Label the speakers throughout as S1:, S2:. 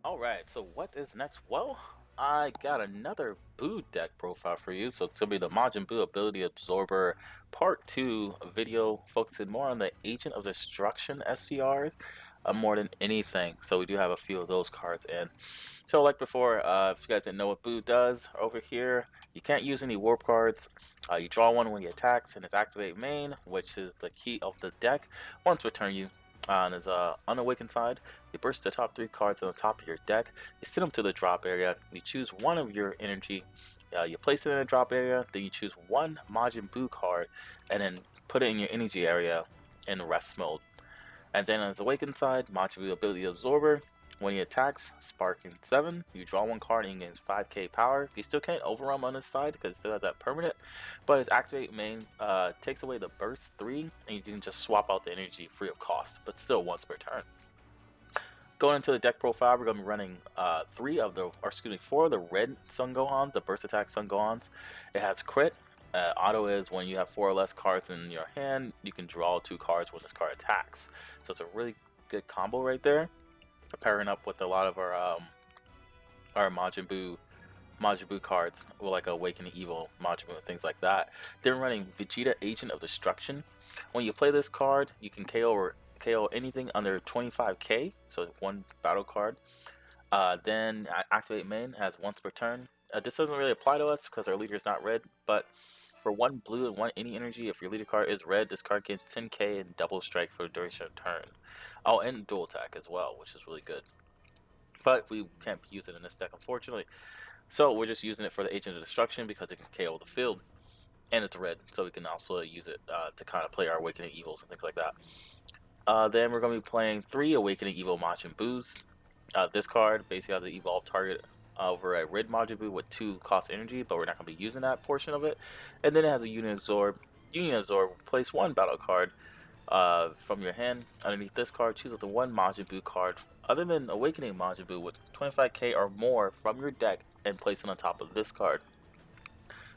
S1: Alright, so what is next? Well, I got another Buu deck profile for you. So it's going to be the Majin Buu Ability Absorber Part 2 video focusing more on the Agent of Destruction SCR more than anything. So we do have a few of those cards in. So like before, if you guys didn't know what Buu does, over here, you can't use any warp cards. You draw one when he attacks and it's activate main, which is the key of the deck. Once return you on his unawakened side, you burst the top 3 cards on the top of your deck, you send them to the drop area, you choose one of your energy, you place it in a drop area, then you choose one Majin Buu card, and then put it in your energy area in rest mode. And then on his awakened side, Majin Buu Ability Absorber, when he attacks, Sparking 7, you draw one card and he gains 5k power. You still can't overwhelm on his side because it still has that permanent, but his activate main takes away the burst 3 and you can just swap out the energy free of cost, but still once per turn. Going into the deck profile, we're going to be running 4 of the red Sun Gohans, the burst attack Sun Gohans. It has crit. Auto is when you have 4 or less cards in your hand, you can draw 2 cards when this card attacks. So it's a really good combo right there. Pairing up with a lot of our Majin Buu cards, with like Awakening Evil, Majin Buu, things like that. Then running Vegeta Agent of Destruction. When you play this card, you can KO anything under 25k, so 1 battle card. Then activate main has once per turn. This doesn't really apply to us because our leader is not red, but for 1 blue and 1 any energy, if your leader card is red, this card gets 10k and double strike for the duration of turn. Oh, and dual attack as well, which is really good. But we can't use it in this deck, unfortunately. So we're just using it for the Agent of Destruction because it can KO the field. And it's red, so we can also use it to kind of play our Awakening Evils and things like that. Then we're going to be playing 3 Awakening Evil Majin Buus. This card basically has an evolved target over a red Majin Buu with 2 cost energy, but we're not going to be using that portion of it. And then it has a Union Absorb. Union Absorb, place 1 battle card from your hand. Underneath this card, choose the 1 Majin Buu card other than Awakening Majin Buu with 25k or more from your deck and place it on top of this card.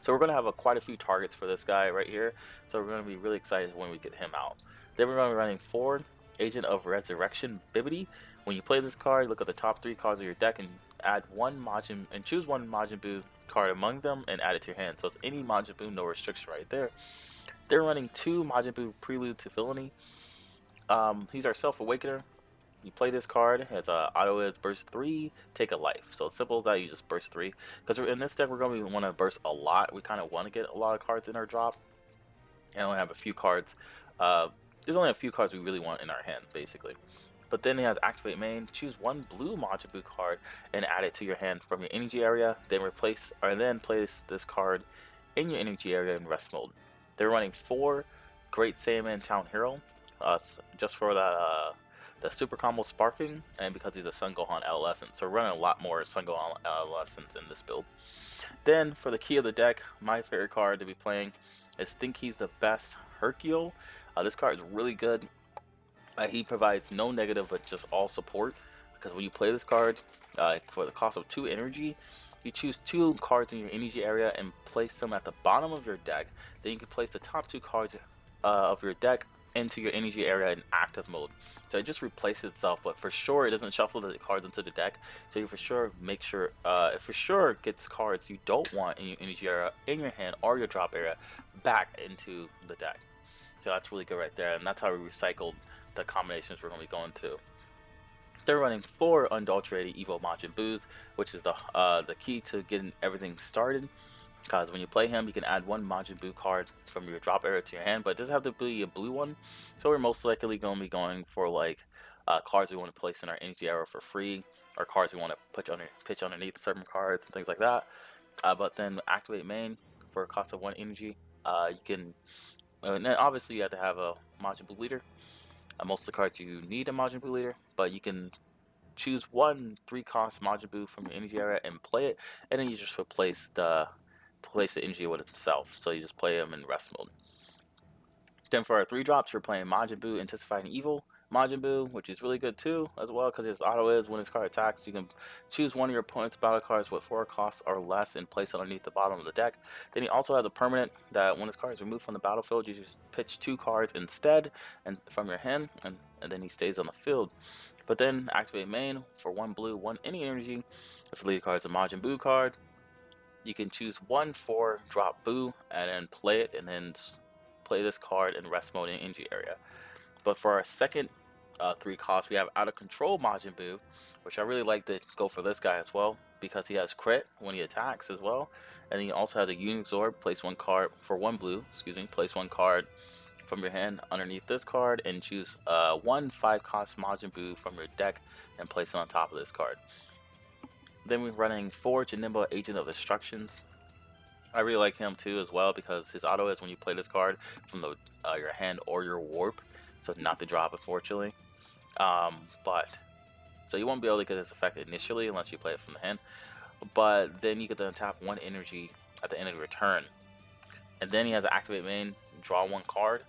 S1: So we're going to have quite a few targets for this guy right here. So we're going to be really excited when we get him out. Then we're going to be running 4 Agent of Resurrection Bibbidi. When you play this card, look at the top 3 cards of your deck and add 1 Majin and choose 1 Majin Buu card among them and add it to your hand. So it's any Majin Buu, no restriction right there. They're running 2 Majin Buu Prelude to Villainy. He's our Self-Awakener. You play this card, as auto is burst 3, take a life. So it's simple as that, you just burst 3. Because in this deck, we're going to want to burst a lot. We kind of want to get a lot of cards in our drop. And only have a few cards. There's only a few cards we really want in our hand, basically. But then he has Activate Main. Choose 1 blue Majin Buu card and add it to your hand from your energy area. Then place this card in your energy area in rest mode. They're running 4 Great Saiyaman Town Hero, just for that the super combo Sparking, and because he's a Sun Gohan Adolescent. So we're running a lot more Sun Gohan Adolescents in this build. Then for the key of the deck, my favorite card to be playing is Think He's the Best Hercule. This card is really good. He provides no negative but just all support, because when you play this card for the cost of 2 energy, you choose 2 cards in your energy area and place them at the bottom of your deck. Then you can place the top 2 cards of your deck into your energy area in active mode. So it just replaces itself, but for sure it doesn't shuffle the cards into the deck. So you for sure make sure it for sure gets cards you don't want in your energy area in your hand or your drop area back into the deck. So that's really good right there, and that's how we recycled the combinations we're going to be going to. They're running 4 Unadulterated Evil Majin Buus, which is the key to getting everything started. Because when you play him, you can add 1 Majin Buu card from your drop area to your hand, but it doesn't have to be a blue one. So we're most likely going to be going for like cards we want to place in our energy area for free, or cards we want to pitch underneath certain cards and things like that. But then Activate Main for a cost of 1 energy. You can, and then obviously you have to have a Majin Buu leader. Most of the cards you need a Majin Buu leader, but you can choose 1 3-cost Majin Buu from your energy area and play it, and then you just replace the energy with himself. So you just play him in rest mode. Then for our 3 drops, we're playing Majin Buu Intensifying Evil Majin Buu, which is really good too as well, because his auto is when his card attacks, you can choose 1 of your opponent's battle cards with 4 costs or less and place it underneath the bottom of the deck. Then he also has a permanent that when his card is removed from the battlefield, you just pitch 2 cards instead and from your hand, and then he stays on the field. But then activate main for 1 blue, 1 any energy. If the leader card is a Majin Buu card, you can choose 1 4 drop Buu and then play it, and then play this card in rest mode in energy area. But for our second 3 cost, we have Out of Control Majin Buu, which I really like to go for this guy as well because he has crit when he attacks as well, and he also has a Union Absorb. Place 1 card for 1 blue. Excuse me. Place 1 card from your hand underneath this card and choose 1 5 cost Majin Buu from your deck and place it on top of this card. Then we're running 4 Janemba Agent of Destructions. I really like him too as well because his auto is when you play this card from the your hand or your warp, so not to drop unfortunately. But so you won't be able to get this effect initially unless you play it from the hand. But then you get to tap 1 energy at the end of your turn, and then he has to activate main, draw 1 card,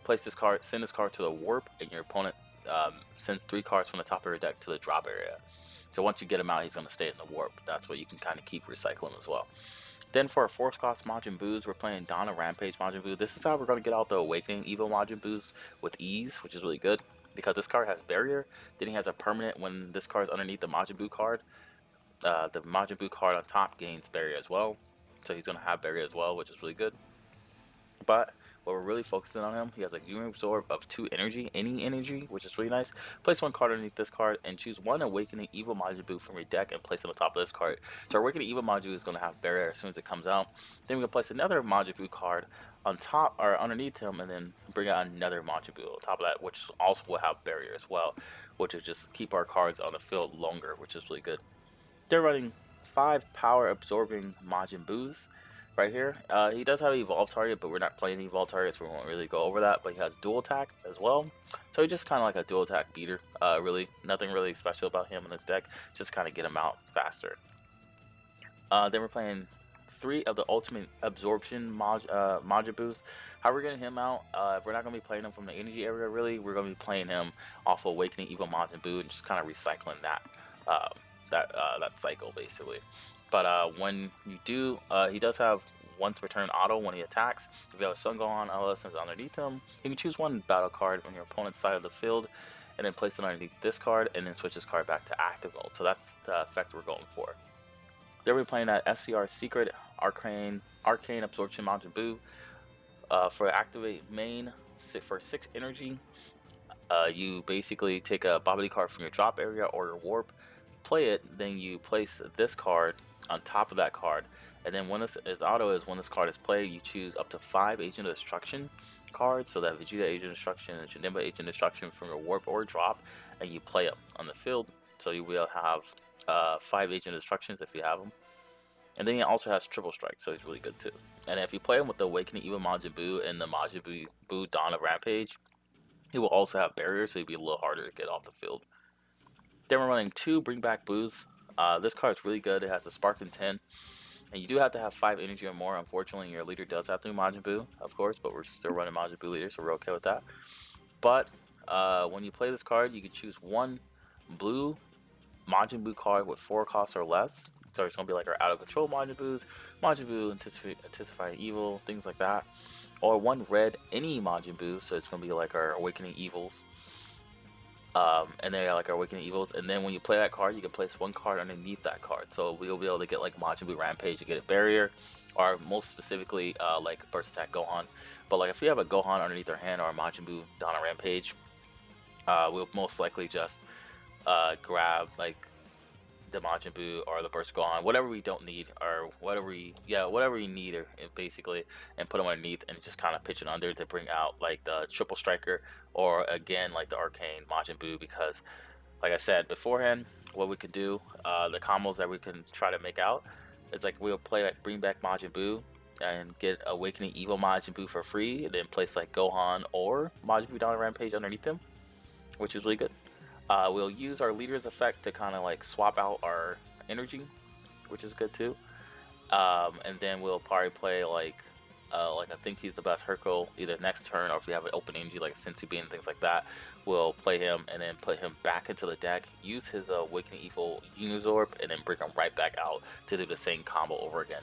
S1: place this card, send this card to the warp, and your opponent sends 3 cards from the top of your deck to the drop area. So once you get him out, he's going to stay in the warp. That's what you can kind of keep recycling as well. Then for our force cost Majin Buus, we're playing Donna Rampage Majin Buu. This is how we're going to get out the Awakening Evil Majin Buus with ease, which is really good because this card has barrier. Then he has a permanent when this card is underneath the Majin Buu card. The Majin Buu card on top gains barrier as well. So he's going to have barrier as well, which is really good. But what we're really focusing on him, he has a Union Absorb of 2 energy, any energy, which is really nice. Place 1 card underneath this card and choose 1 Awakening Evil Majin Buu from your deck and place it on top of this card. So our Awakening Evil Majin Buu is going to have barrier as soon as it comes out. Then we can place another Majin Buu card on top or underneath him and then bring out another Majin Buu on top of that, which also will have barrier as well, which will just keep our cards on the field longer, which is really good. They're running 5 power absorbing Majin Buus. Right here, he does have an evolve target, but we're not playing evolve targets, so we won't really go over that. But he has dual attack as well, so he's just kind of like a dual attack beater. Really, nothing really special about him in this deck. Just kind of get him out faster. Then we're playing 3 of the ultimate absorption Majin Buus. How we're getting him out? We're not gonna be playing him from the energy area. Really, we're gonna be playing him off of Awakening Evil Majin Buu and just kind of recycling that that cycle basically. But when you do, he does have once return auto when he attacks. If you have a Sun Gohan adolescent underneath him, you can choose 1 battle card on your opponent's side of the field and then place it underneath this card and then switch this card back to active mode. So that's the effect we're going for. Then we're playing that SCR Secret Arcane Absorption Majin Buu. For activate main, for 6 energy, you basically take a Babidi card from your drop area or your warp, play it, then you place this card on top of that card, and then when this auto is when this card is played, you choose up to 5 Agent of Destruction cards, so that Vegeta Agent of Destruction and Janemba Agent of Destruction from your warp or drop, and you play them on the field. So you will have 5 Agent of Destructions if you have them, and then he also has Triple Strike, so he's really good too. And if you play him with the Awakening Evil Majin Buu and the Majin Buu Dawn of Rampage, he will also have barriers, so he'll be a little harder to get off the field. Then we're running 2 Bring Back Buus. This card's really good. It has a Spark and 10. And you do have to have 5 energy or more. Unfortunately, your leader does have to be Majin Buu, of course, but we're still running Majin Buu leader, so we're okay with that. But when you play this card, you can choose 1 blue Majin Buu card with 4 costs or less. So it's going to be like our Out of Control Majin Buus, Majin Buu, Anticipate Evil, things like that. Or 1 red any Majin Buu, so it's going to be like our Awakening Evils. And they're like our Awakening Evils, and then when you play that card, you can place 1 card underneath that card. So we'll be able to get like Majin Buu Rampage to get a barrier, or most specifically like Burst Attack Gohan. But like if we have a Gohan underneath our hand or a Majin Buu Donna Rampage, we'll most likely just grab like the Majin Buu or the Burst Gohan, whatever we don't need, or whatever we need, or basically, and put them underneath and just kind of pitch it under to bring out like the Triple Striker or again like the Arcane Majin Buu. Because like I said beforehand, what we could do, the combos that we can try to make out, it's like we'll play like Bring Back Majin Buu and get Awakening Evil Majin Buu for free, and then place like Gohan or Majin Buu Down Rampage underneath them, which is really good. We'll use our leader's effect to kind of like swap out our energy, which is good too. And then we'll probably play like I think he's the best Hercule either next turn, or if we have an open energy like Sensu Bean and things like that, we'll play him and then put him back into the deck, use his Awakening Evil Unizorb, and then bring him right back out to do the same combo over again.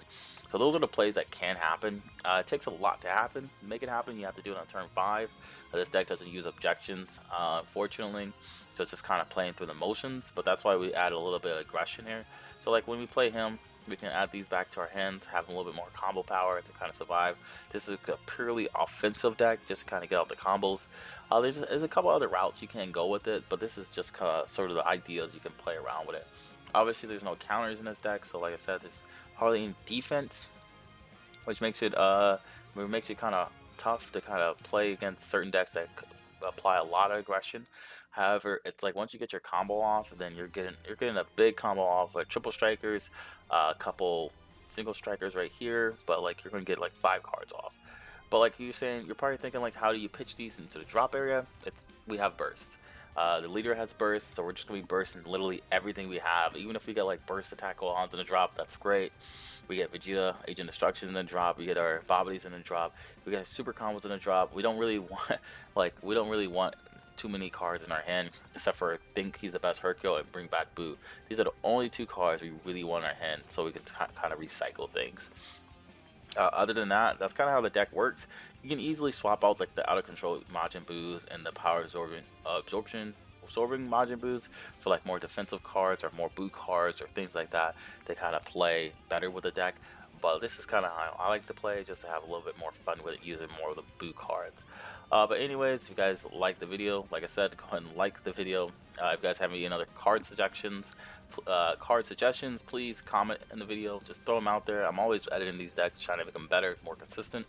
S1: So those are the plays that can happen. It takes a lot to happen. To make it happen, you have to do it on turn 5. This deck doesn't use objections, unfortunately. So it's just kind of playing through the motions, but that's why we add a little bit of aggression here. So like when we play him, we can add these back to our hands, have a little bit more combo power to kind of survive. This is a purely offensive deck, just to kind of get out the combos. There's a couple other routes you can go with it, but this is just kind of sort of the ideas you can play around with it. Obviously, there's no counters in this deck, so like I said, there's hardly any defense, which makes it kind of tough to kind of play against certain decks that apply a lot of aggression. However, it's like once you get your combo off, then you're getting a big combo off with triple strikers, a couple single strikers right here, but like you're gonna get like 5 cards off. But like you're saying, you're probably thinking like, how do you pitch these into the drop area? We have burst. The leader has burst, so we're just gonna be bursting literally everything we have. Even if we get like burst attack onto the drop, that's great. We get Vegeta, Agent Destruction in the drop. We get our Bobbities in the drop. We get super combos in the drop. We don't really want too many cards in our hand, except for think he's the best Hercule and bring back Buu. These are the only 2 cards we really want in our hand, so we can kind of recycle things. Other than that, that's kind of how the deck works. You can easily swap out like the out of control Majin Buus and the power absorbing Majin Buus for like more defensive cards or more Buu cards or things like that. They kind of play better with the deck. But this is kind of how I like to play, just to have a little bit more fun with it, using more of the Buu cards. But anyways, if you guys like the video, like I said, go ahead and like the video. If you guys have any other card suggestions, please comment in the video. Just throw them out there. I'm always editing these decks, trying to make them better, more consistent.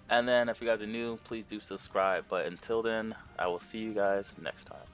S1: And then if you guys are new, please do subscribe. But until then, I will see you guys next time.